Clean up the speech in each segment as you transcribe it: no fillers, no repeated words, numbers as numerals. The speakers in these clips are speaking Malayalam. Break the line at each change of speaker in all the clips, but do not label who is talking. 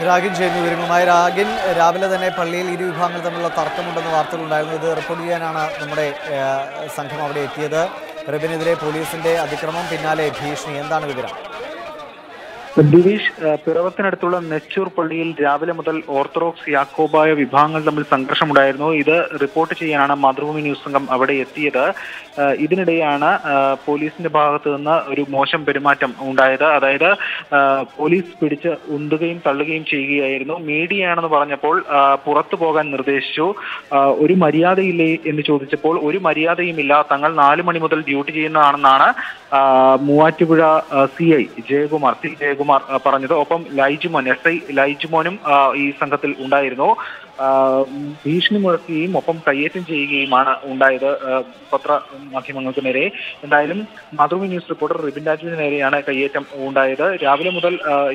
രാഗിൻ ചെയ്യുന്നു വിവരങ്ങളുമായി. രാഗിൻ, രാവിലെ തന്നെ പള്ളിയിൽ ഇരു വിഭാഗങ്ങൾ തമ്മിലുള്ള തർക്കമുണ്ടെന്ന വാർത്തകളുണ്ടായിരുന്നു. ഇത് റിപ്പോർട്ട് ചെയ്യാനാണ് നമ്മുടെ സംഘം അവിടെ എത്തിയത്. റബിനെതിരെ പോലീസിന്റെ അതിക്രമം, പിന്നാലെ ഭീഷണി. എന്താണ് വിവരം?
ദിവിഷ്, പിറവത്തിനടുത്തുള്ള നെച്ചൂർ പള്ളിയിൽ രാവിലെ മുതൽ ഓർത്തഡോക്സ് യാക്കോബായ വിഭാഗങ്ങൾ തമ്മിൽ സംഘർഷമുണ്ടായിരുന്നു. ഇത് റിപ്പോർട്ട് ചെയ്യാനാണ് മാതൃഭൂമി ന്യൂസ് സംഘം അവിടെ എത്തിയത്. ഇതിനിടെയാണ് പോലീസിന്റെ ഭാഗത്ത് നിന്ന് ഒരു മോശം പെരുമാറ്റം ഉണ്ടായത്. അതായത് പോലീസ് പിടിച്ച് ഉന്തുകയും തള്ളുകയും ചെയ്യുകയായിരുന്നു. മീഡിയയാണെന്ന് പറഞ്ഞപ്പോൾ പുറത്തു പോകാൻ നിർദ്ദേശിച്ചു. ഒരു മര്യാദയില്ലേ എന്ന് ചോദിച്ചപ്പോൾ ഒരു മര്യാദയുമില്ല, തങ്ങൾ 4 മണി മുതൽ ഡ്യൂട്ടി ചെയ്യുന്നതാണെന്നാണ് മൂവാറ്റുപുഴ CI ജയകുമാർ പറഞ്ഞത്. ഒപ്പം ലൈജുമോൻ, SI ലൈജുമോനും ഈ സംഘത്തിൽ ഉണ്ടായിരുന്നു. ഭീഷണി മുഴക്കുകയും ഒപ്പം കയ്യേറ്റം ചെയ്യുകയുമാണ് ഉണ്ടായത് പത്രമാധ്യമങ്ങൾക്ക് നേരെ. എന്തായാലും മാതൃഭൂമി ന്യൂസ് റിപ്പോർട്ടർ റിബിൻ രാജുവിന് നേരെയാണ് കയ്യേറ്റം ഉണ്ടായത്. രാവിലെ മുതൽ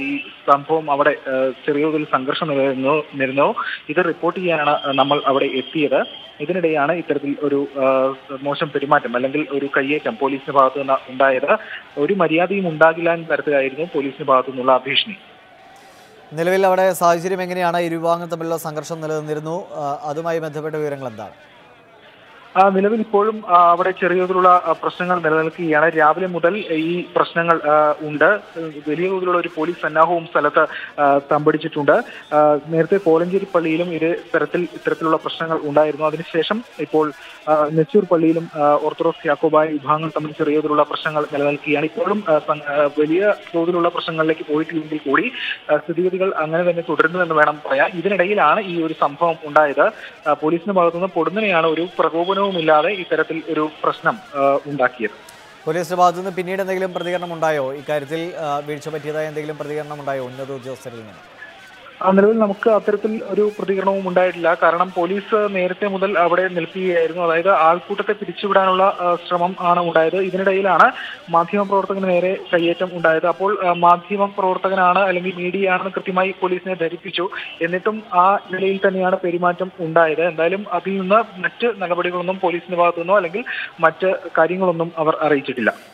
ഈ സംഭവം അവിടെ ചെറിയ തോതിൽ സംഘർഷം നിലനിന്നിരുന്നു. ഇത് റിപ്പോർട്ട് ചെയ്യാനാണ് നമ്മൾ അവിടെ എത്തിയത്. ഇതിനിടെയാണ് ഇത്തരത്തിൽ ഒരു മോശം പെരുമാറ്റം അല്ലെങ്കിൽ ഒരു കയ്യേറ്റം പോലീസിന്റെ ഭാഗത്തു നിന്ന് ഉണ്ടായത്. ഒരു മര്യാദയും ഉണ്ടാകില്ല എന്ന തരത്തിലായിരുന്നു പോലീസിന്റെ ഭാഗത്തു നിന്നുള്ള ഭീഷണി.
നിലവിൽ അവിടെ സാഹചര്യം എങ്ങനെയാണ്? ഇരു വിഭാഗങ്ങൾ തമ്മിലുള്ള സംഘർഷം നിലനിന്നിരുന്നു. അതുമായി ബന്ധപ്പെട്ട വിവരങ്ങൾ എന്താണ്?
നിലവിൽ ഇപ്പോഴും അവിടെ ചെറിയ തോതിലുള്ള പ്രശ്നങ്ങൾ നിലനിൽക്കുകയാണ്. രാവിലെ മുതൽ ഈ പ്രശ്നങ്ങൾ ഉണ്ട്. വലിയ തോതിലുള്ള ഒരു പോലീസ് സന്നാഹവും സ്ഥലത്ത് തമ്പടിച്ചിട്ടുണ്ട്. നേരത്തെ കോലഞ്ചേരി പള്ളിയിലും ഇത്തരത്തിലുള്ള പ്രശ്നങ്ങൾ ഉണ്ടായിരുന്നു. അതിനുശേഷം ഇപ്പോൾ നെച്ചൂർ പള്ളിയിലും ഓർത്തഡോക്സ് യാക്കോബായ വിഭാഗങ്ങൾ തമ്മിൽ ചെറിയ തോതിലുള്ള പ്രശ്നങ്ങൾ നിലനിൽക്കുകയാണ്. ഇപ്പോഴും വലിയ തോതിലുള്ള പ്രശ്നങ്ങളിലേക്ക് പോയിട്ടില്ലെങ്കിൽ കൂടി സ്ഥിതിഗതികൾ അങ്ങനെ തന്നെ തുടരുന്നുവെന്ന് വേണം പറയാൻ. ഇതിനിടയിലാണ് ഈ ഒരു സംഭവം ഉണ്ടായത്. പോലീസിന്റെ ഭാഗത്തുനിന്ന് പൊടുന്നനെയാണ് ഒരു പ്രകോപനവും ഇല്ലാതെ ഇത്തരത്തിൽ ഒരു പ്രശ്നം ഉണ്ടാക്കിയത്.
പോലീസിന്റെ ഭാഗത്തു നിന്ന് പിന്നീട് എന്തെങ്കിലും പ്രതികരണം ഉണ്ടായോ? ഇക്കാര്യത്തിൽ വീഴ്ച പറ്റിയതായ എന്തെങ്കിലും പ്രതികരണം ഉണ്ടായോ ഉന്നത ഉദ്യോഗസ്ഥരിൽ നിന്ന്?
നിലവിൽ നമുക്ക് അത്തരത്തിൽ ഒരു പ്രതികരണവും ഉണ്ടായിട്ടില്ല. കാരണം പോലീസ് നേരത്തെ മുതൽ അവിടെ നിൽക്കുകയായിരുന്നു. അതായത് ആൾക്കൂട്ടത്തെ പിരിച്ചുവിടാനുള്ള ശ്രമം ആണ് ഉണ്ടായത്. ഇതിനിടയിലാണ് മാധ്യമപ്രവർത്തകന് നേരെ കയ്യേറ്റം ഉണ്ടായത്. അപ്പോൾ മാധ്യമപ്രവർത്തകനാണ് അല്ലെങ്കിൽ മീഡിയ ആണെന്ന് കൃത്യമായി പോലീസിനെ ധരിപ്പിച്ചു. എന്നിട്ടും ആ നിലയിൽ തന്നെയാണ് പെരുമാറ്റം ഉണ്ടായത്. എന്തായാലും അതിൽ നിന്ന് മറ്റ് നടപടികളൊന്നും പോലീസിന്റെ ഭാഗത്തു നിന്നോ അല്ലെങ്കിൽ മറ്റ് കാര്യങ്ങളൊന്നും അവർ അറിയിച്ചിട്ടില്ല.